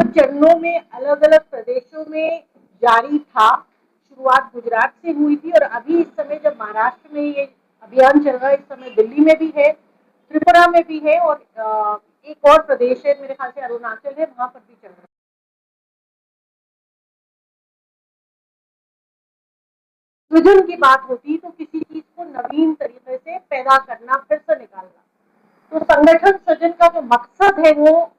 अलग चरणों में अलग अलग प्रदेशों में जारी था। शुरुआत गुजरात से हुई थी और अभी इस समय जब महाराष्ट्र में ये अभियान चल रहा है, इस समय दिल्ली में भी है, त्रिपुरा में भी है और एक और प्रदेश है, मेरे ख्याल से अरुणाचल है, वहां पर भी चल रहा है। सृजन की बात होती तो किसी चीज को नवीन तरीके से पैदा करना, फिर से निकालना। तो संगठन सृजन का जो मकसद है वो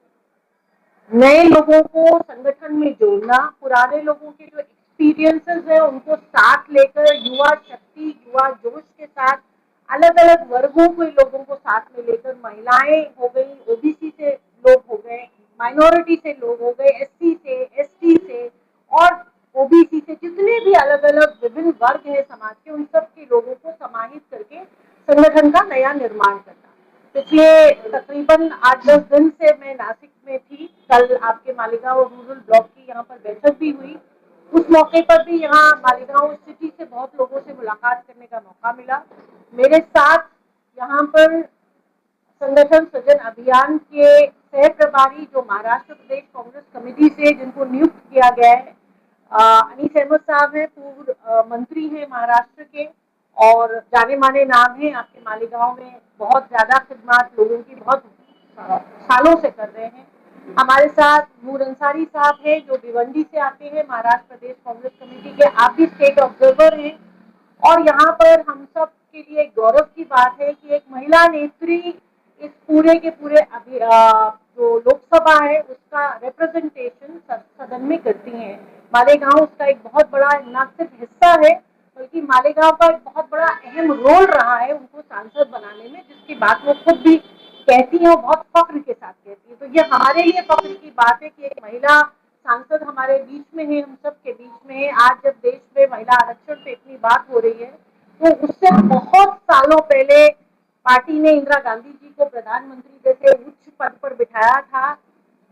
नए लोगों को संगठन में जोड़ना, पुराने लोगों के जो एक्सपीरियंसेस है उनको साथ लेकर युवा शक्ति, युवा जोश के साथ अलग अलग वर्गों के लोगों को साथ में लेकर, महिलाएं हो गई, ओबीसी से लोग हो गए, माइनॉरिटी से लोग हो गए, एससी से, एसटी से और ओबीसी से, जितने भी अलग अलग विभिन्न वर्ग है समाज के, उन सब के लोगों को समाहित करके संगठन का नया निर्माण करना। पिछले तकरीबन 8-10 दिन से मैं नासिक में थी। कल आपके मालेगांव रूरल ब्लॉक की यहाँ पर बैठक भी हुई। उस मौके पर भी यहाँ मालेगांव सिटी से बहुत लोगों से मुलाकात करने का मौका मिला। मेरे साथ यहाँ पर संगठन सृजन अभियान के सह प्रभारी जो महाराष्ट्र प्रदेश कांग्रेस कमेटी से जिनको नियुक्त किया गया है, अनीस अहमद साहब है, पूर्व मंत्री हैं महाराष्ट्र के और जाने माने नाम है, आपके मालेगांव में बहुत ज्यादा खिदमत लोगों की बहुत सालों से कर रहे हैं। हमारे साथ नूर अंसारी साहब है जो भिवंडी से आते हैं, महाराष्ट्र प्रदेश कांग्रेस कमेटी के, आप भी स्टेट ऑब्जर्वर हैं। और यहाँ पर हम सब के लिए गौरव की बात है कि एक महिला नेत्री इस पूरे के पूरे जो लोकसभा है उसका रिप्रेजेंटेशन सदन में करती हैं। मालेगांव उसका एक बहुत बड़ा न सिर्फ हिस्सा है बल्कि मालेगांव का एक बहुत बड़ा अहम रोल रहा है उनको सांसद बनाने में, जिसकी बात वो खुद भी कहती है और बहुत फख्र के साथ कहती है। तो ये हमारे लिए फख्र की बात है कि एक महिला सांसद हमारे बीच में है, हम सब के बीच में है। आज जब देश में महिला आरक्षण पे इतनी बात हो रही है तो उससे बहुत सालों पहले पार्टी ने इंदिरा गांधी जी को प्रधानमंत्री जैसे उच्च पद पर बिठाया था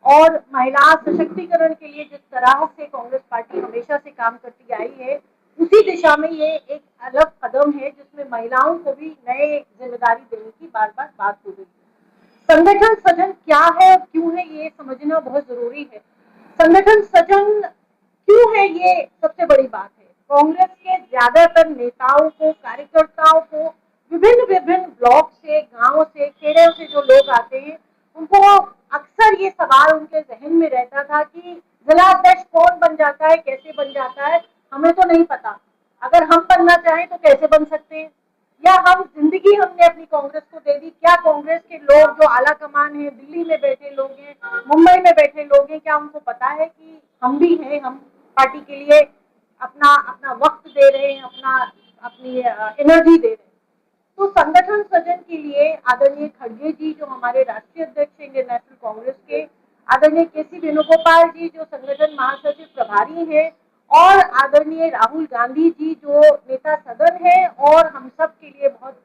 और महिला सशक्तिकरण के लिए जिस तरह से कांग्रेस पार्टी हमेशा से काम करती आई है, उसी दिशा में ये एक अलग कदम है जिसमें महिलाओं को भी नए जिम्मेदारी देने की बार बार बात हो रही है। संगठन सृजन क्या है और क्यों है ये समझना बहुत जरूरी है। संगठन सृजन क्यों है ये सबसे बड़ी बात है। कांग्रेस के ज्यादातर नेताओं को, कार्यकर्ताओं को विभिन्न विभिन्न ब्लॉक से, गांव से, खेड़ों से जो लोग आते हैं उनको अक्सर ये सवाल उनके जहन में रहता था कि जिला अध्यक्ष कौन बन जाता है, कैसे बन जाता है, हमें तो नहीं पता। अगर हम बनना चाहें तो कैसे बन सकते हैं, या हम जिंदगी हमने अपनी कांग्रेस को दे दी, क्या कांग्रेस के लोग जो आला कमान है, दिल्ली में बैठे लोग हैं, मुंबई में बैठे लोग हैं, क्या उनको पता है कि हम भी हैं, हम पार्टी के लिए अपना अपना वक्त दे रहे हैं, अपनी एनर्जी दे रहे हैं। तो संगठन सृजन के लिए आदरणीय खड़गे जी जो हमारे राष्ट्रीय अध्यक्ष इंडियन नेशनल कांग्रेस के, आदरणीय केसी वेणुगोपाल जी जो संगठन महासचिव प्रभारी हैं और आदरणीय राहुल गांधी जी जो नेता सदन है और हम सब के लिए बहुत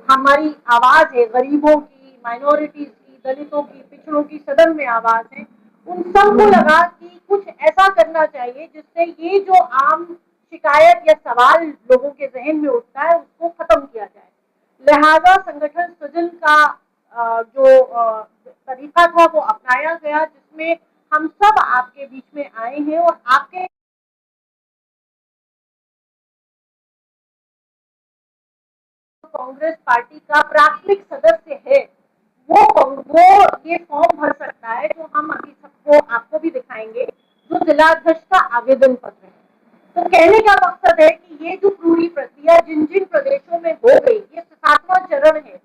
हमारी आवाज है, गरीबों की, माइनॉरिटीज की, दलितों की, पिछड़ों की सदन में आवाज है। उन सबको लगा कि कुछ ऐसा करना चाहिए जिससे ये जो आम शिकायत या सवाल लोगों के जहन में उठता है उसको खत्म किया जाए। लिहाजा संगठन सृजन का जो तरीका था वो अपनाया गया, जिसमें हम सब आपके बीच में आए हैं और आपके कांग्रेस पार्टी का प्राथमिक सदस्य है वो ये फॉर्म भर सकता है जो हम अभी सबको आपको भी दिखाएंगे, जो जिला अध्यक्ष का आवेदन पत्र है। तो कहने का मकसद है कि ये जो पूरी प्रक्रिया जिन जिन प्रदेशों में हो गई, ये 7वां चरण है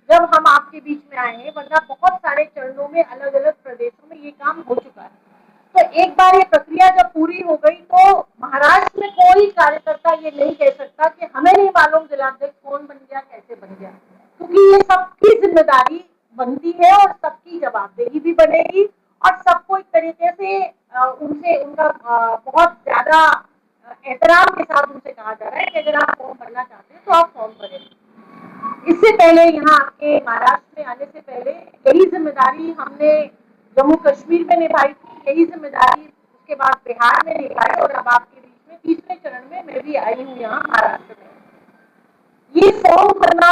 जब हम आपके बीच में आए हैं, वरना बहुत सारे चरणों में अलग अलग प्रदेशों में ये काम हो चुका है। तो एक बार ये प्रक्रिया जब पूरी हो गई तो महाराष्ट्र में कोई कार्यकर्ता ये नहीं कह सकता कि हमें नहीं मालूम जिलाध्यक्ष कौन बन गया, कैसे बन गया, क्योंकि ये सबकी जिम्मेदारी बनती है और सबकी जवाबदेही भी बनेगी और सबको एक तरीके से उनसे उनका बहुत ज्यादा एहतराम के साथ उनसे कहा जा रहा है कि अगर आप फॉर्म भरना चाहते हैं तो आप फॉर्म भरें। इससे पहले यहाँ आपके महाराष्ट्र में आने से पहले यही जिम्मेदारी हमने जम्मू कश्मीर में निभाई थी, यही जिम्मेदारी उसके बाद बिहार में निभाई और अब आपके बीच में तीसरे चरण में मैं भी आई हूँ यहाँ महाराष्ट्र में। ये फॉर्म भरना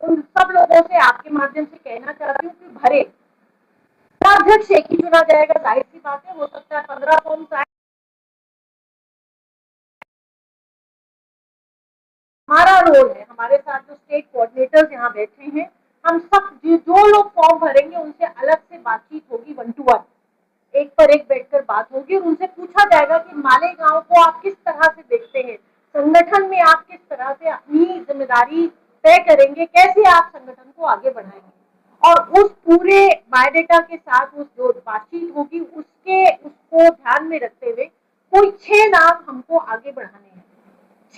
उन सब लोगों से आपके माध्यम से कहना चाहती हूँ कि भरे, जिलाध्यक्ष एक ही चुना जाएगा, जाहिर सी बात है, हो सकता है 15 फॉर्म्स आए। हमारा रोल है, हमारे साथ जो स्टेट कोऑर्डिनेटर्स यहाँ बैठे हैं, हम सब जो लोग फॉर्म भरेंगे उनसे अलग से बातचीत होगी, 1 to 1 एक पर एक बैठकर बात होगी और उनसे पूछा जाएगा कि मालेगांव को आप किस तरह से देखते हैं, संगठन में आप किस तरह से अपनी जिम्मेदारी तय करेंगे, कैसे आप संगठन को आगे बढ़ाएंगे। और उस पूरे बायोडेटा के साथ उस जो बातचीत होगी उसको ध्यान में रखते हुए कोई 6 नाम हमको आगे बढ़ाने हैं,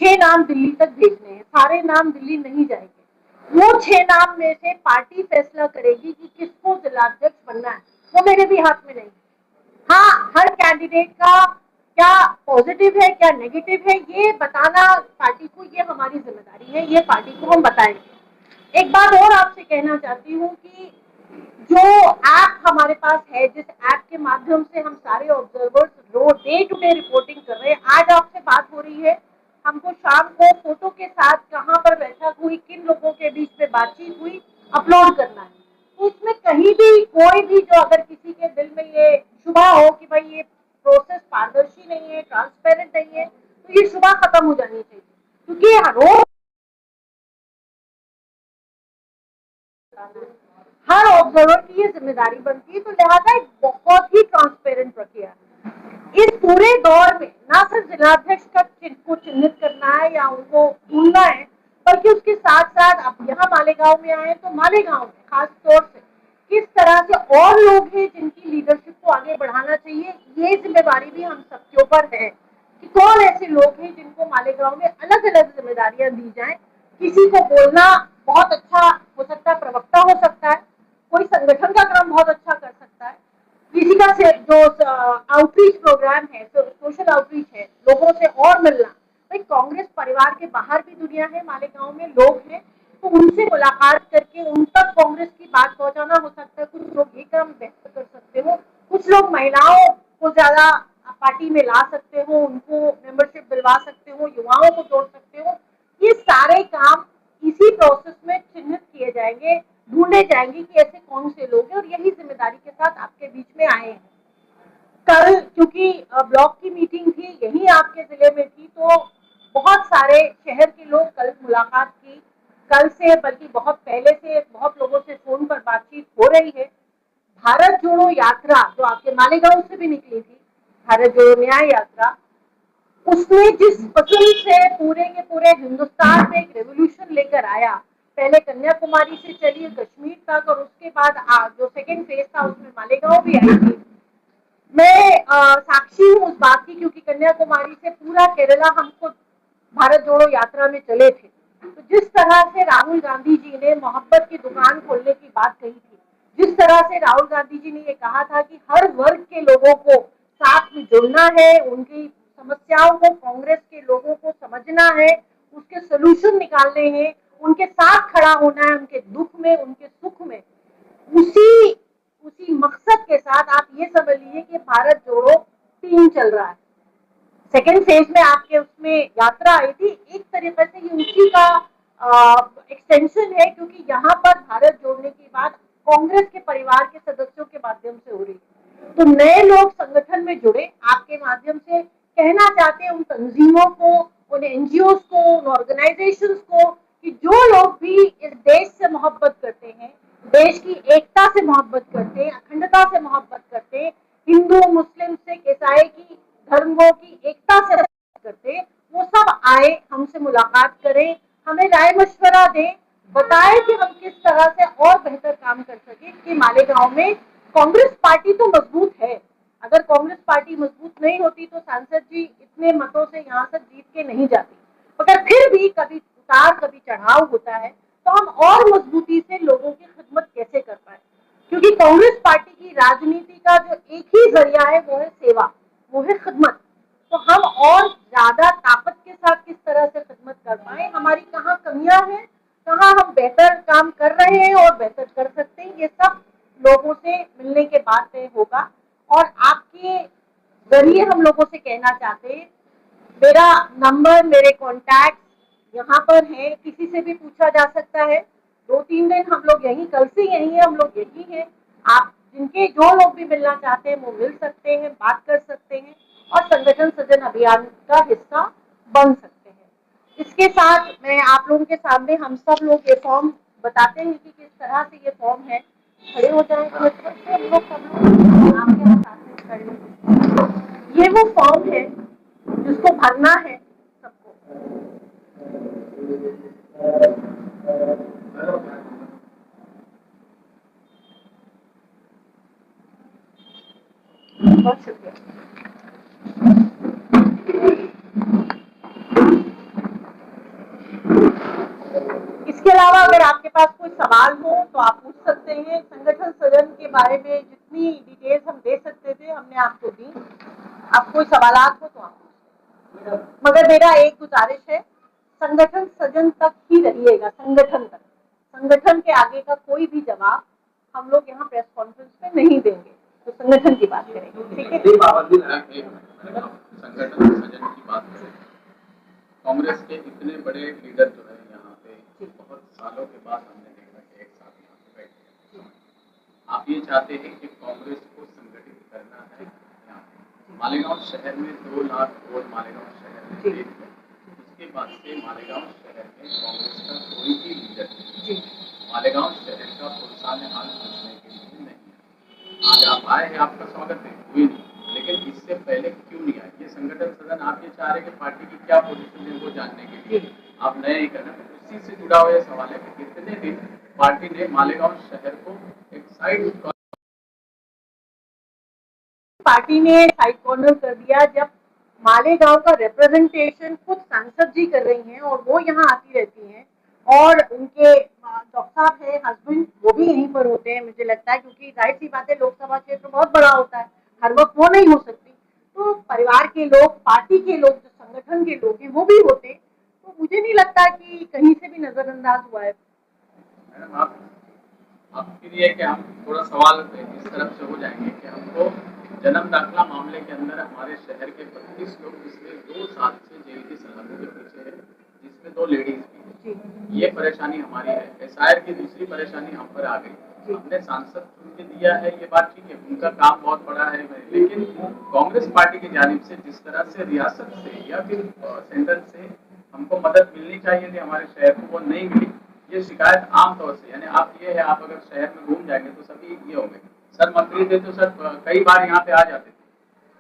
6 नाम दिल्ली तक भेजने हैं, सारे नाम दिल्ली नहीं जाएंगे। वो 6 नाम में से पार्टी फैसला करेगी कि किसको जिलाध्यक्ष बनना है, वो मेरे भी हाथ में नहीं। हाँ, हर कैंडिडेट का क्या पॉजिटिव है क्या नेगेटिव है ये बताना पार्टी को, ये हमारी जिम्मेदारी है, ये पार्टी को हम बताएंगे। एक बात और आपसे कहना चाहती हूँ कि जो ऐप हमारे पास है, जिस ऐप के माध्यम से हम सारे observers day to day reporting कर रहे हैं, आज आपसे बात हो रही है, हमको शाम को फोटो के साथ कहाँ पर बैठक हुई, किन लोगों के बीच में बातचीत हुई, अपलोड करना है। तो इसमें कहीं भी कोई भी जो अगर किसी के दिल में ये शुबा हो कि भाई ये प्रोसेस पारदर्शी नहीं है, ट्रांसपेरेंट नहीं है, तो ये शुबा खत्म हो जानी चाहिए, क्योंकि रोज हर ऑब्जर्वर की ये जिम्मेदारी बनती है। तो लिहाजा एक बहुत ही ट्रांसपेरेंट प्रक्रिया है। इस पूरे दौर में ना सिर्फ जिलाध्यक्ष को चिन्हित करना है या उनको ढूंढना है, बल्कि उसके साथ साथ अब यहाँ मालेगांव में आए तो मालेगांव में खास तौर से किस तरह से और लोग हैं जिनकी लीडरशिप को आगे बढ़ाना चाहिए, ये जिम्मेदारी भी हम सबके ऊपर है कि कौन ऐसे लोग हैं जिनको मालेगांव में अलग अलग जिम्मेदारियां दी जाए। किसी को बोलना बहुत अच्छा हो सकता है, प्रवक्ता हो सकता है, कोई संगठन का काम बहुत अच्छा कर सकता है, किसी का जो आउटरीच प्रोग्राम है, सोशल आउटरीच है, लोगों से और मिलना। भाई कांग्रेस परिवार के बाहर भी दुनिया है, मालेगांव में लोग हैं, तो उनसे मुलाकात करके उन तक कांग्रेस की बात पहुंचाना हो सकता है। कुछ लोग ये काम बेहतर कर सकते हो, कुछ लोग महिलाओं को ज्यादा पार्टी में ला सकते हो, उनको मेंबरशिप दिलवा सकते हो, युवाओं को जोड़ सकते हो। ये सारे काम इसी प्रोसेस में चिन्हित किए जाएंगे, ढूंढे जाएंगे कि ऐसे कौन से लोग हैं, और यही जिम्मेदारी के साथ आपके बीच में आए हैं। कल क्योंकि ब्लॉक की मीटिंग थी, यही आपके जिले में थी, तो बहुत सारे शहर के लोग कल मुलाकात की, कल से बल्कि बहुत पहले से बहुत लोगों से फोन पर बातचीत हो रही है। भारत जोड़ो यात्रा जो आपके मालेगांव से भी निकली थी, भारत जोड़ो न्याय यात्रा, उसने जिस पसंद से पूरे के पूरे हिंदुस्तान में एक रेवोल्यूशन लेकर आया, पहले कन्याकुमारी से चली कश्मीर तक, और उसके बाद जो सेकेंड फेज था उसमें मालेगांव भी आई थी। मैं साक्षी हूँ उस बात की, क्योंकि कन्याकुमारी से पूरा केरला हम खुद भारत जोड़ो यात्रा में चले थे। तो जिस तरह से राहुल गांधी जी ने मोहब्बत की दुकान खोलने की बात कही थी, जिस तरह से राहुल गांधी जी ने ये कहा था कि हर वर्ग के लोगों को साथ में जुड़ना है, उनकी समस्याओं को कांग्रेस के लोगों को समझना है, उसके सोल्यूशन निकालने हैं, उनके साथ खड़ा होना है, उनके दुख में उनके सुख में, उसी उसी मकसद के साथ आप ये समझ लीजिए कि भारत जोड़ो 3 चल रहा है। सेकेंड फेज में आपके उसमें यात्रा आई थी, एक तरीके से ये उसी का एक्सटेंशन है, क्योंकि यहाँ पर भारत जोड़ने की बात कांग्रेस के परिवार के सदस्यों के माध्यम से हो रही है। तो नए लोग संगठन में जुड़े, आपके माध्यम से कहना चाहते हैं उन तंजीमों को, उन एनजीओ को, उन ऑर्गेनाइजेशंस को कि जो लोग भी इस देश से मोहब्बत करते हैं, देश की एकता से मोहब्बत करते हैं, अखंडता से मोहब्बत करते हैं, हिंदू मुस्लिम सिख ईसाई की धर्मों की एकता से करते हैं, वो सब आए, हमसे मुलाकात करें, हमें राय मशवरा दें, बताएं कि हम किस तरह से और बेहतर काम कर सके कि मालेगांव में कांग्रेस पार्टी तो मजबूत है। अगर कांग्रेस पार्टी मजबूत नहीं होती तो सांसद जी इतने मतों से यहाँ से जीत के नहीं जाती, मगर फिर भी कभी उतार कभी चढ़ाव होता है, तो हम और मजबूती से लोगों की खिदमत कैसे कर पाए, क्योंकि कांग्रेस पार्टी की राजनीति का जो एक ही जरिया है वो है सेवा, वो है खिदमत। तो हम और ज्यादा ताकत के साथ किस तरह से खिदमत कर पाए, हमारी कहाँ कमियां हैं, कहाँ हम बेहतर काम कर रहे हैं और बेहतर कर सकते हैं, ये सब लोगों से मिलने के बाद तय होगा। और आपके जरिए हम लोगों से कहना चाहते हैं, मेरा नंबर, मेरे कॉन्टैक्ट यहाँ पर है, किसी से भी पूछा जा सकता है। 2-3 दिन हम लोग यहीं, कल से यहीं है, हम लोग यहीं हैं, आप जिनके जो लोग भी मिलना चाहते हैं वो मिल सकते हैं, बात कर सकते हैं और संगठन सृजन अभियान का हिस्सा बन सकते हैं। इसके साथ मैं आप लोगों के सामने हम सब लोग ये फॉर्म बताते हैं कि किस तरह से ये फॉर्म है। खड़े हो जाएं हम लोग सब लोग आपके यहाँ साथ में खड़े। ये वो फॉर्म है जिसको भरना है सबको। बहुत शुक्रिया। इसके अलावा अगर आपके पास कोई सवाल हो तो आप पूछ सकते हैं। संगठन सृजन के बारे में जितनी डिटेल्स हम दे सकते थे हमने आपको दी। आप कोई सवालात हो तो आप मगर मेरा एक गुजारिश है, संगठन सृजन तक ही रहिएगा, संगठन तक। संगठन के आगे का कोई भी जवाब हम लोग यहाँ प्रेस कॉन्फ्रेंस में नहीं देंगे, तो संगठन की बात करेंगे। ठीक है। संगठन सृजन की बात करें, कांग्रेस के इतने बड़े लीडर जो है यहाँ पे बहुत सालों के बाद हमने देखा कि एक साथ यहाँ पे बैठे। आप ये चाहते हैं कि कांग्रेस को संगठित करना है। यहाँ मालेगांव शहर में 2 लाख वोट मालेगांव शहर में थे। उसके बाद से मालेगांव शहर में कांग्रेस का कोई भी लीडर नहीं, मालेगांव शहर का पुरसान हाल पूछने के लिए नहीं। आज आप आए हैं, आपका स्वागत है, कोई नहीं, लेकिन इससे पहले क्यों नहीं आए? ये संगठन सदन आप ये चाह रहे कि पार्टी की क्या पोजीशन है वो जानने के लिए आप नए ही करना। उसी से जुड़ा हुआ सवाल है कि कितने दिन पार्टी ने मालेगांव शहर को एक साइड कॉर्नर कर दिया, जब मालेगांव का रिप्रेजेंटेशन खुद सांसद जी कर रही हैं और वो यहाँ आती रहती हैं और उनके डॉक्टर साहब है हस्बैंड वो भी यहीं पर होते हैं। मुझे लगता है क्योंकि जाहिर सी बात है लोकसभा क्षेत्र बहुत बड़ा होता है, हर वक्त वो नहीं हो सकती, तो परिवार के लोग, पार्टी के लोग, जो संगठन के लोग हैं वो भी होते, तो मुझे नहीं लगता कि कहीं से भी नजरअंदाज हुआ है। मैडम आपके लिए कि हम थोड़ा सवाल इस तरफ से हो जाएंगे कि हमको जन्म दाखिला मामले के अंदर हमारे शहर के 32 लोग पिछले 2 साल से जेल की सलाखों के पीछे है, जिसमें 2 लेडीज भी। ये परेशानी हमारी है। एसआईआर की दूसरी परेशानी हम पर आ गई। हमने सांसद चुन के दिया है, ये बात ठीक है, उनका काम बहुत बड़ा है, लेकिन कांग्रेस पार्टी की जानिब से जिस तरह से रियासत से या फिर सेंटर से हमको मदद मिलनी चाहिए थी हमारे शहर को, वो नहीं मिली। ये शिकायत आमतौर से, यानी आप ये है, आप अगर शहर में घूम जाएंगे तो सभी ये होंगे, सर मंत्री थे तो सर कई बार यहाँ पे आ जाते थे,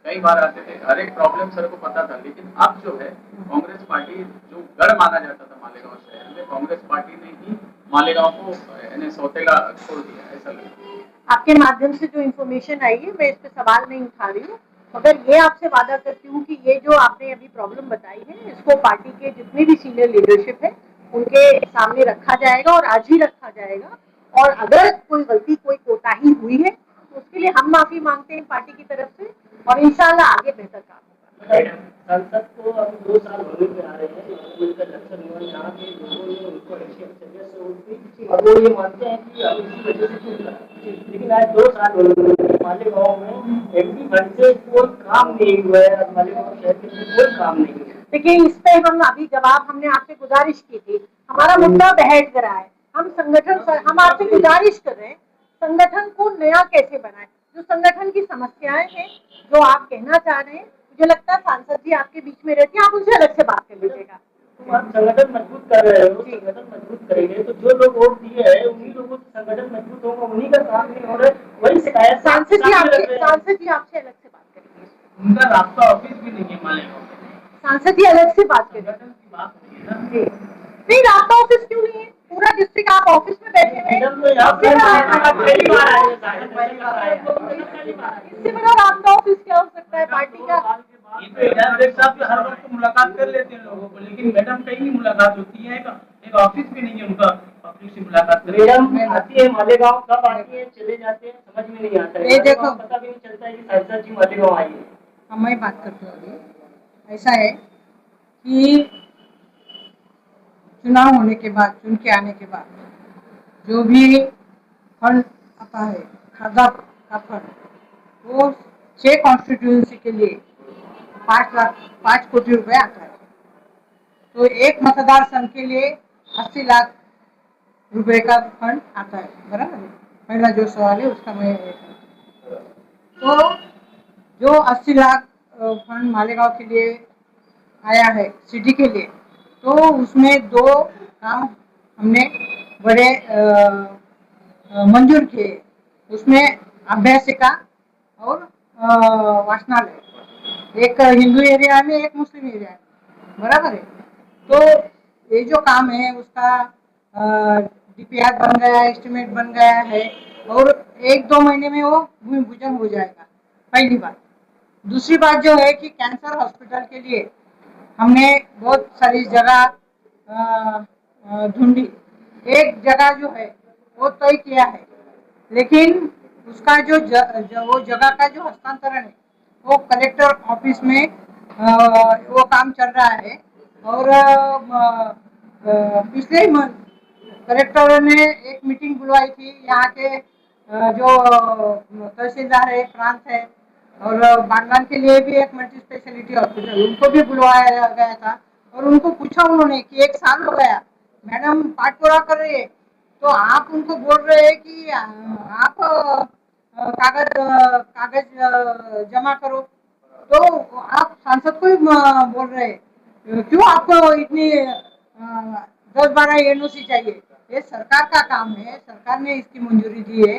कई बार आते थे, हर एक प्रॉब्लम सर को पता था। लेकिन अब जो है कांग्रेस पार्टी जो गढ़ माना जाता था मालेगांव शहर में, कांग्रेस पार्टी ने ही मालेगांव को यानी सौतेला छोड़ दिया, ऐसा लगता है। आपके माध्यम से जो इन्फॉर्मेशन आई है, मैं इस पे सवाल नहीं उठा रही हूँ, मगर ये आपसे वादा करती हूँ कि ये जो आपने अभी प्रॉब्लम बताई है, इसको पार्टी के जितने भी सीनियर लीडरशिप है उनके सामने रखा जाएगा और आज ही रखा जाएगा। और अगर कोई गलती, कोई कोताही हुई है तो उसके लिए हम माफी मांगते हैं पार्टी की तरफ से और इंशाल्लाह आगे बेहतर काम होगा। संसद को अब 2 साल होने पे आ रहे हैं, उनका लक्ष्य निवन यहाँ के लोगों ने उनको हैसियत से वोट दी और वो ये मानते हैं कि अब इसी वजह से चुन रहा है। लेकिन आज 2 साल हो गए, मालेगांव में एमपी भर से कोई काम नहीं हुआ है और मालेगांव शहर के लिए कोई काम नहीं हुआ। देखिए, इस पे हम अभी जवाब, हमने आपसे गुजारिश की थी, हमारा मुद्दा बैठ गया है, हम संगठन, हम आपसे गुजारिश कर रहे हैं संगठन को नया कैसे बनाए, जो संगठन की समस्याएं हैं, जो आप कहना चाह रहे हैं, मुझे लगता है सांसद जी आपके बीच में रहती है, आप उनसे अलग से बात कर लीजिएगा। तुम आप संगठन मजबूत कर रहे हो, संगठन मजबूत करेंगे तो जो लोग वोट दिए हैं उन्हीं लोगों से संगठन मजबूत होगा, उन्हीं का काम नहीं हो रहा है, वही शिकायत सांसद जी आपसे अलग से बात करेंगे। उनका रास्ता ऑफिस भी नहीं है मालेगांव में, सांसद जी अलग से बात करें। संगठन की बात नहीं है ना जी, नहीं, रास्ता ऑफिस क्यों नहीं है? पूरा डिस्ट्रिक्ट आप ऑफिस में बैठे हुए हैं, इससे बड़ा रास्ता ऑफिस क्या हो सकता है पार्टी का? साहब हर वक्त मुलाकात कर लेते हैं लोगों को, लेकिन मैडम कहीं नहीं मुलाकात होती है, एक ऑफिस भी नहीं है उनका पब्लिक से मुलाकात। मैडम आती है मालेगांव, कब आती है, चले जाते हैं, समझ में नहीं आता है। देखो, पता भी नहीं चलता है कि सांसद जी मालेगांव आई है। हम मैं बात करते हैं, ऐसा है कि चुनाव होने के बाद, चुन के आने के बाद जो भी फंड आता है, खादा का फंड, वो 6 कॉन्स्टिट्यूंसी के लिए 5 कोटी रुपए आता है। तो एक मतदार संघ के लिए 80 लाख रुपए का फंड आता है, बराबर। पहला जो सवाल है उसका मैं तो जो 80 लाख फंड मालेगांव के लिए आया है सिटी के लिए, तो उसमें 2 काम हमने बड़े मंजूर किए। उसमें अभ्यासिका और वाचनालय, एक हिंदू एरिया में एक मुस्लिम एरिया में, बराबर है। तो ये जो काम है उसका डीपीआर बन गया, एस्टिमेट बन गया है और 1-2 महीने में वो भूमि पूजन हो जाएगा, पहली बात। दूसरी बात जो है कि कैंसर हॉस्पिटल के लिए हमने बहुत सारी जगह ढूंढी। एक जगह जो है वो तय किया है, लेकिन उसका वो जगह का जो हस्तांतरण है वो कलेक्टर ऑफिस में वो काम चल रहा है। और पिछले ही मंथ कलेक्टर ने एक मीटिंग बुलवाई थी। यहाँ के जो तहसीलदार है, प्रांत है, और बागवान के लिए भी एक मल्टी स्पेशलिटी हॉस्पिटल, उनको भी बुलवाया गया था। और उनको पूछा उन्होंने कि 1 साल हो गया, मैडम पाठ पूरा कर रही है, तो आप उनको बोल रहे हैं कि आप कागज जमा करो, तो आप सांसद को ही बोल रहे हैं, क्यों आपको इतनी 10-12 एनओसी चाहिए? ये सरकार का काम है, सरकार ने इसकी मंजूरी दी है,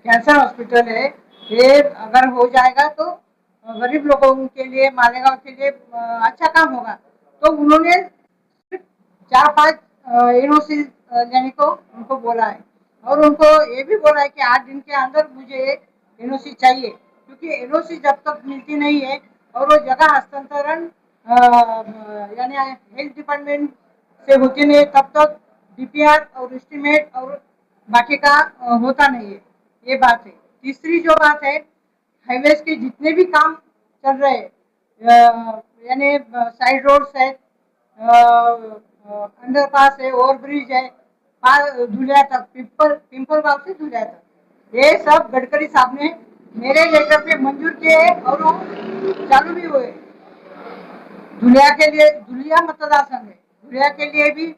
कैंसर हॉस्पिटल है, ये अगर हो जाएगा तो गरीब लोगों के लिए, मालेगांव के लिए अच्छा काम होगा। तो उन्होंने 4-5 एनओसी लेने को उनको बोला है, और उनको ये भी बोला है कि 8 दिन के अंदर मुझे एनओसी चाहिए, क्योंकि एनओसी जब तक मिलती नहीं है और वो जगह हस्तांतरण यानी हेल्थ डिपार्टमेंट से होती नहीं है, तब तक डीपीआर और एस्टिमेट और बाकी का होता नहीं है। ये बात है। तीसरी जो बात है, हाईवेज के जितने भी काम चल रहे हैं, यानी साइड रोड्स है, अंडरपास है, ओवर ब्रिज है, धुलिया तक, पिंपल गांव से धुलिया तक, ये सब गडकरी साहब ने मेरे लेटर पे मंजूर किए और वो चालू भी हुए। धुलिया के लिए, धुलिया मतदार संघ है, धुलिया के लिए भी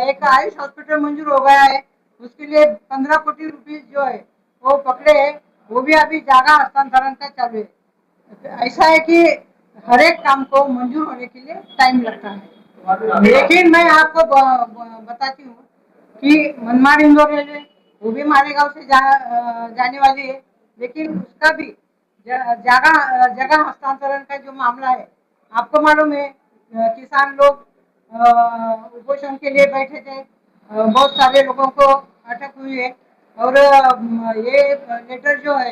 एक आयुष हॉस्पिटल मंजूर हो गया है। उसके लिए 15 कोटी रुपए जो है वो पकड़े है, वो भी अभी जागा हस्तांतरण का चालू है। ऐसा है कि हर एक काम को मंजूर होने के लिए टाइम लगता है। लेकिन मैं आपको बताती हूँ कि मनमाड़ इंदौर रेलवे वो भी मालेगांव से जाने वाली है, लेकिन उसका भी जगह हस्तांतरण का जो मामला है, आपको मालूम है किसान लोग उपोषण के लिए बैठे थे, बहुत सारे लोगों को अटक हुई है। और ये लेटर जो है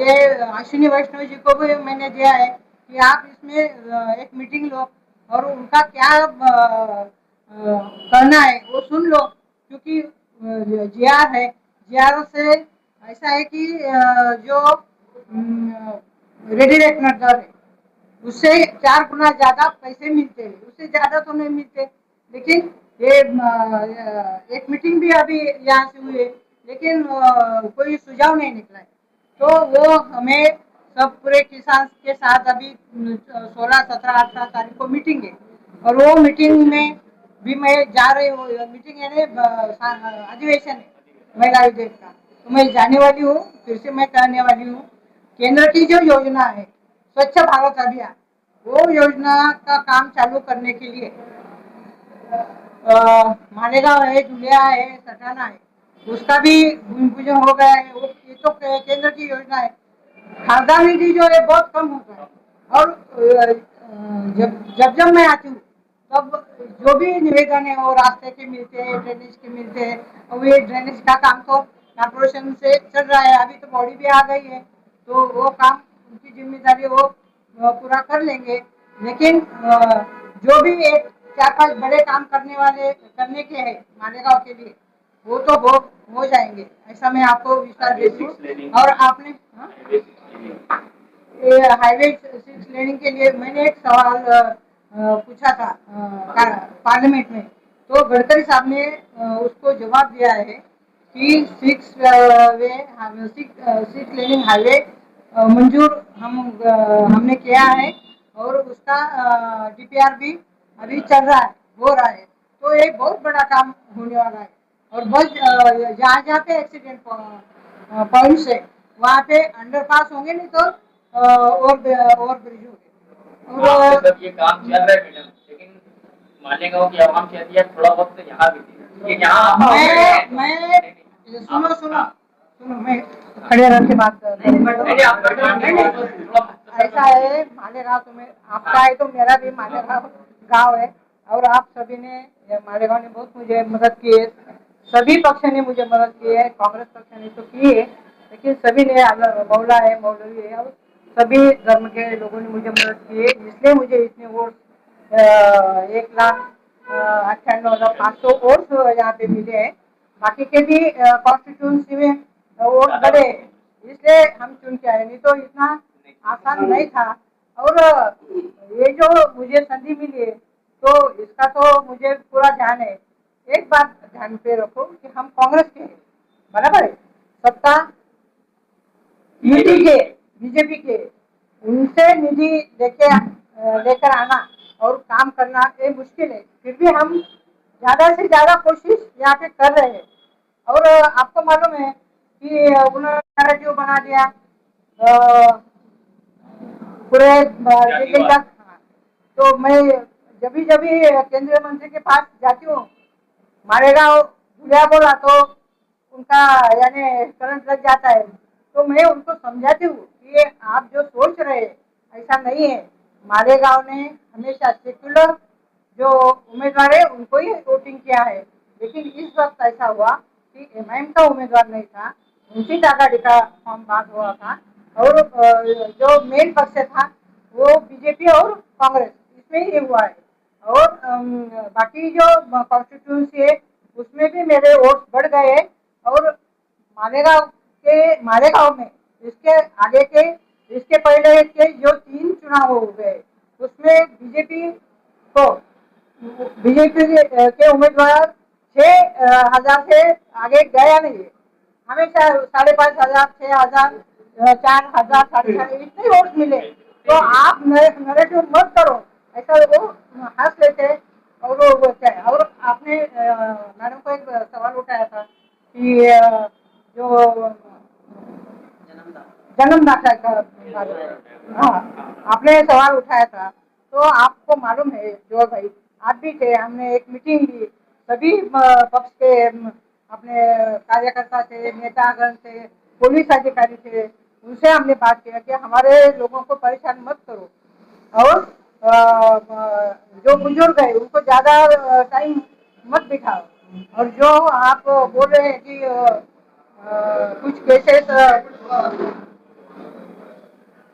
ये अश्विनी वैष्णव जी को भी मैंने दिया है कि आप इसमें एक मीटिंग लो और उनका क्या करना है वो सुन लो, क्योंकि जीआर है, जीआर से ऐसा है कि जो रेडी रेकनर दर है उससे 4 गुना ज्यादा पैसे मिलते हैं, उससे ज्यादा तो नहीं मिलते। लेकिन ये एक मीटिंग भी अभी यहाँ से हुई है, लेकिन कोई सुझाव नहीं निकला है। तो वो हमें सब पूरे किसान के साथ अभी 16, 17, 18 तारीख को मीटिंग है, और वो मीटिंग में भी मैं जा रही हूँ। मीटिंग है अधिवेशन है महिला विधेयक का, तो मैं जाने वाली हूँ। फिर से मैं कहने वाली हूँ, केंद्र की जो योजना है स्वच्छ भारत अभियान, वो योजना का काम चालू करने के लिए मालेगांव है, धुलिया है, सटाना है, उसका भी भूमि पूजन हो गया है। वो ये तो केंद्र की योजना है। खारदा निधि जो है बहुत कम होता है, और जब मैं आती हूँ तब जो भी निवेदन है वो रास्ते के मिलते हैं, ड्रेनेज के मिलते हैं, और ये ड्रेनेज का काम तो कॉर्पोरेशन से चल रहा है। अभी तो बॉडी भी आ गई है, तो वो काम उनकी जिम्मेदारी वो पूरा कर लेंगे। लेकिन जो भी एक 4-5 बड़े काम करने के हैं मालेगांव के लिए, वो तो हो जाएंगे, ऐसा मैं आपको विश्वास देती हूँ। और आपने हाईवे 6 लेनिंग के लिए मैंने एक सवाल पूछा था पार्लियामेंट में, तो गडकरी साहब ने उसको जवाब दिया है कि 6 लेनिंग हाईवे मंजूर हमने किया है, और उसका डीपीआर भी अभी चल रहा है, हो रहा है। तो एक बहुत बड़ा काम होने वाला है। और बस जहाँ पे एक्सीडेंट पॉइंट्स है वहाँ पे अंडरपास होंगे, नहीं तो ओवर ब्रिज होंगे। हाँ, और मतलब ये काम चल रहा है मैडम, लेकिन मालेगांव की आवाम चाहती है थोड़ा वक्त यहाँ भी दे। ये यहाँ मैं सुनो सुनो सुनो, मैं खड़े रह के बात कर रही हूँ। ऐसा है, मालेगांव तुम्हें आपका है तो मेरा भी मालेगांव गांव है, और आप सभी ने, मालेगांव ने बहुत मुझे मदद की है, सभी पक्ष ने मुझे मदद की है, कांग्रेस पक्ष ने तो की है, लेकिन सभी ने, मौला है, मौलवी है, और सभी धर्म के लोगों ने मुझे मदद की है, इसलिए मुझे इतने वोट 1,98,500 वोट यहाँ पे मिले हैं। बाकी के भी कॉन्स्टिट्यूंसी में वोट बढ़े, इसलिए हम चुन के आए, नहीं तो इतना आसान नहीं था। और ये जो मुझे संधि मिली है, तो इसका तो मुझे पूरा ध्यान है। एक बात ध्यान पे रखो कि हम कांग्रेस के हैं, बराबर है, सत्ता यूपी के, बीजेपी के, उनसे निधि लेकर आना और काम करना ये मुश्किल है, फिर भी हम ज्यादा से ज्यादा कोशिश यहाँ पे कर रहे हैं। और आपको मालूम है कि उन्होंने नैरेटिव बना दिया पूरे दिल्ली तक। हाँ, तो मैं जब भी केंद्रीय मंत्री के पास जाती हूँ, मारेगांव भूलिया बोला तो उनका यानी करंट लग जाता है, तो मैं उनको समझाती हूँ कि ये आप जो सोच रहे हैं ऐसा नहीं है। मालेगांव ने हमेशा सेक्युलर जो उम्मीदवार है उनको ही वोटिंग किया है, लेकिन इस वक्त ऐसा हुआ कि एमआईएम का उम्मीदवार नहीं था, वंचित आघाड़ी का फॉर्म पास हुआ था, और जो मेन पक्ष था वो बीजेपी और कांग्रेस, इसमें ही हुआ है। और बाकी जो कॉन्स्टिट्यूंसी है उसमें भी मेरे वोट बढ़ गए, और मालेगांव में इसके आगे के, इसके पहले के जो 3 चुनाव हो गए उसमें बीजेपी के उम्मीदवार 6,000 से आगे गया नहीं है, हमेशा 5,500, 6,000, 4,000, 4,500 इतने वोट मिले। तो आप नैरेटिव मत करो, ऐसा वो हंस लेते और वो बोलते हैं। और आपने मैडम को एक सवाल उठाया था कि जो जन्म दाखिला का, हाँ आपने सवाल उठाया था, तो आपको मालूम है जो भाई आप भी थे, हमने एक मीटिंग ली, सभी पक्ष के अपने कार्यकर्ता थे, नेतागण थे, पुलिस अधिकारी थे, उनसे हमने बात किया कि हमारे लोगों को परेशान मत करो, और जो बुजुर्ग है उनको ज्यादा टाइम मत बिठाओ, और जो आप बोल रहे हैं कि कुछ केसेस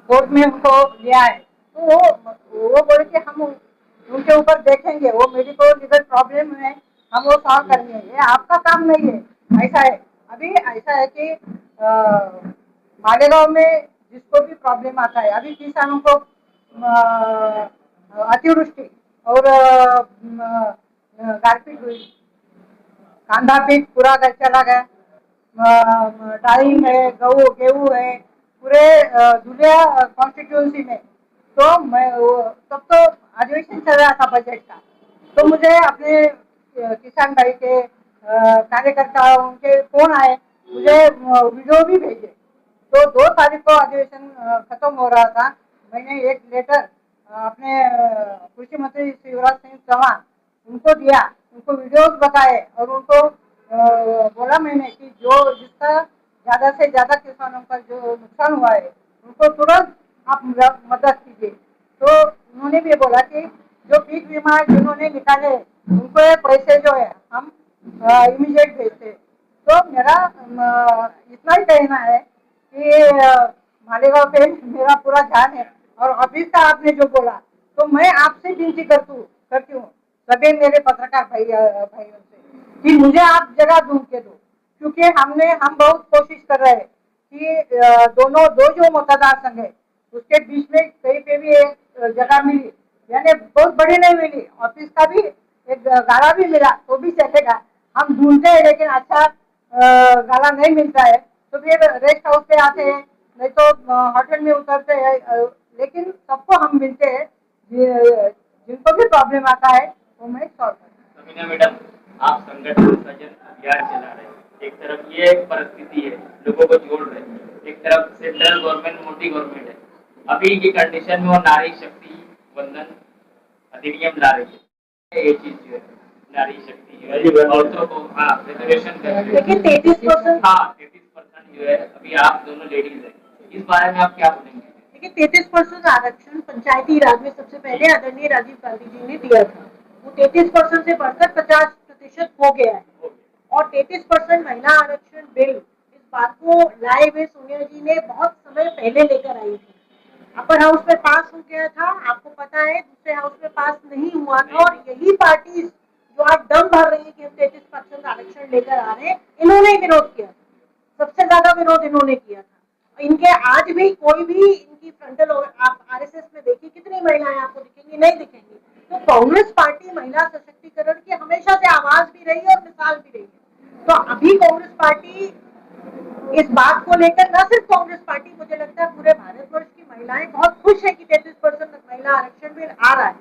कोर्ट में उनको लिया है, तो वो बोले कि हम उनके ऊपर देखेंगे, वो मेडिकल लीगल प्रॉब्लम है, हम वो सॉल्व करेंगे, ये आपका काम नहीं है। ऐसा है, अभी ऐसा है कि मालेगांव में जिसको भी प्रॉब्लम आता है, अभी किसानों को अतिवृष्टि और गारपीट हुई, कांदा पीक पूरा चला गया, डाळिंब है, गेहूं है, पूरे धुलिया कॉन्स्टिट्यूंसी में। तो मैं तब तो अधिवेशन चल रहा था बजट का, तो मुझे अपने किसान भाई के कार्यकर्ता उनके फोन आए, मुझे वीडियो भी भेजे। तो 2 तारीख को अधिवेशन खत्म हो रहा था, मैंने एक लेटर अपने कृषि मंत्री शिवराज सिंह चौहान उनको दिया, उनको वीडियोस बताए, और उनको बोला मैंने कि जो जिसका ज्यादा से ज्यादा किसानों का जो नुकसान हुआ है उनको तुरंत आप मदद कीजिए। तो उन्होंने भी बोला कि जो पीक बीमा जिन्होंने निकाले उनको ये पैसे जो है हम इमीडिएट भेजते। तो मेरा इतना ही कहना है कि मालेगांव पे मेरा पूरा ध्यान है, और ऑफिस का आपने जो बोला, तो मैं आपसे विनती करती हूँ सभी मेरे पत्रकार भाइयों से कि मुझे आप जगह ढूंढ के दो, क्योंकि हम बहुत कोशिश कर रहे हैं कि दो जो मतदार संघ है उसके बीच में कहीं पे भी एक जगह मिली, यानी बहुत बड़ी नहीं मिली, ऑफिस का भी एक गाला भी मिला तो भी चलेगा, हम ढूंढते हैं लेकिन अच्छा गाला नहीं मिलता है, तो फिर रेस्ट हाउस पे आते हैं, नहीं तो होटल में उतरते हैं, लेकिन सबको हम मिलते हैं, जिनको भी प्रॉब्लम आता है वो मैं सॉल्व करती हूँ। समीना मैडम, आप संगठन सृजन अभियान चला रहे हैं, एक तरफ ये एक परिस्थिति है, लोगों को जोड़ रहे हैं, एक तरफ सेंट्रल गवर्नमेंट मोदी गवर्नमेंट है, अभी की कंडीशन में वो नारी शक्ति वंदन अधिनियम ला रही है। ये चीज जो है नारी शक्ति जो है औरतों को रिजर्वेशन कर रही है। देखिए 33%, हाँ 33% जो है अभी आप दोनों लेडीज है, इस बारे में आप क्या बोलेंगे? देखिए 33% आरक्षण पंचायती राज में सबसे पहले आदरणीय राजीव गांधी जी ने दिया था। वो 33% से बढ़कर 50% हो गया है। और 33% महिला आरक्षण बिल, इस बात को लाए हुए सोनिया जी ने बहुत समय पहले लेकर आई थी। अपर हाउस में पास हो गया था, आपको पता है, दूसरे हाउस में पास नहीं हुआ था। और यही पार्टी जो आज दम भर रही है कि हम 33% आरक्षण लेकर आ रहे हैं, इन्होंने विरोध किया, सबसे ज्यादा विरोध इन्होंने किया था। इनके आज भी कोई भी इनकी फ्रंटल, आप आरएसएस में देखिए कितनी महिलाएं आपको दिखेंगी, नहीं दिखेंगी। तो कांग्रेस पार्टी महिला सशक्तिकरण की हमेशा से आवाज भी रही है और मिसाल भी रही है। तो अभी कांग्रेस पार्टी इस बात को लेकर, न सिर्फ कांग्रेस पार्टी, मुझे लगता है पूरे भारतवर्ष की महिलाएं बहुत खुश है कि 33% महिला आरक्षण बिल आ रहा है।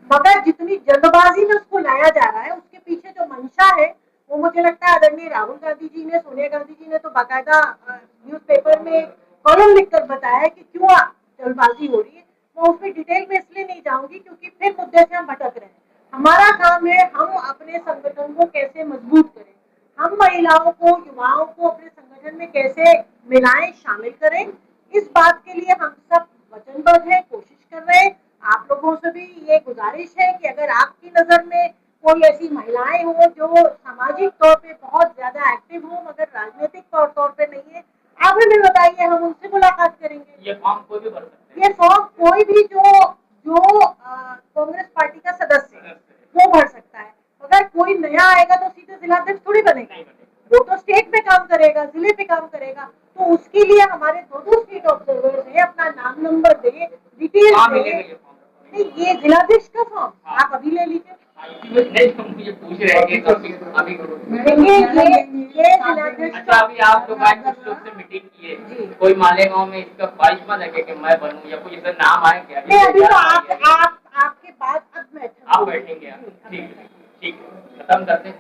मगर जितनी जल्दबाजी में उसको लाया जा रहा है, उसके पीछे जो मंशा है, वो मुझे लगता है आदरणीय राहुल गांधी जी ने, सोनिया गांधी जी ने तो बाकायदा न्यूज़पेपर में कॉलम लिखकर बताया कि क्यों जल्दबाजी हो रही है। मैं उसमें डिटेल में इसलिए नहीं जाऊंगी क्योंकि फिर मुद्दे से हम भटक रहे हैं। हमारा काम है हम अपने संगठन को कैसे मजबूत करें, हम महिलाओं को, युवाओं को अपने संगठन में कैसे मिलाएं, शामिल करें। इस बात के लिए हम सब वचनबद्ध हैं, कोशिश कर रहे हैं। आप लोगों से भी ये गुजारिश है कि अगर आपकी नजर में कोई ऐसी महिलाएं हो जो सामाजिक तौर पे बहुत ज्यादा एक्टिव हो मगर राजनीतिक तौर पे नहीं है, आप हमें बताइए, हम उनसे मुलाकात करेंगे। ये फॉर्म कोई भी भर सकते हैं? ये फॉर्म कोई भी जो कांग्रेस पार्टी का सदस्य है वो भर सकता है। अगर कोई नया आएगा तो सीधे जिलाध्यक्ष थोड़ी बनेगा, वो तो स्टेट पे काम करेगा, जिले पे काम करेगा। तो उसके लिए हमारे दो स्टेट ऑब्जर्वर्स हैं, अपना नाम नंबर दे, डिटेल दे। नहीं, ये जिलाध्यक्ष का फॉर्म आप अभी ले लीजिए। मुझे पूछ रहे हैं कि अभी ये जिलाध्यक्ष अच्छा, अभी आप लोग आज कुछ लोग से मीटिंग किए, कोई मालेगांव में इसका ख्वाहिश मत है कि मैं बनूं या कोई ऐसा नाम आए क्या? नहीं, अभी तो आपके बाद अब आप बैठेंगे? ठीक है, खत्म करते हैं।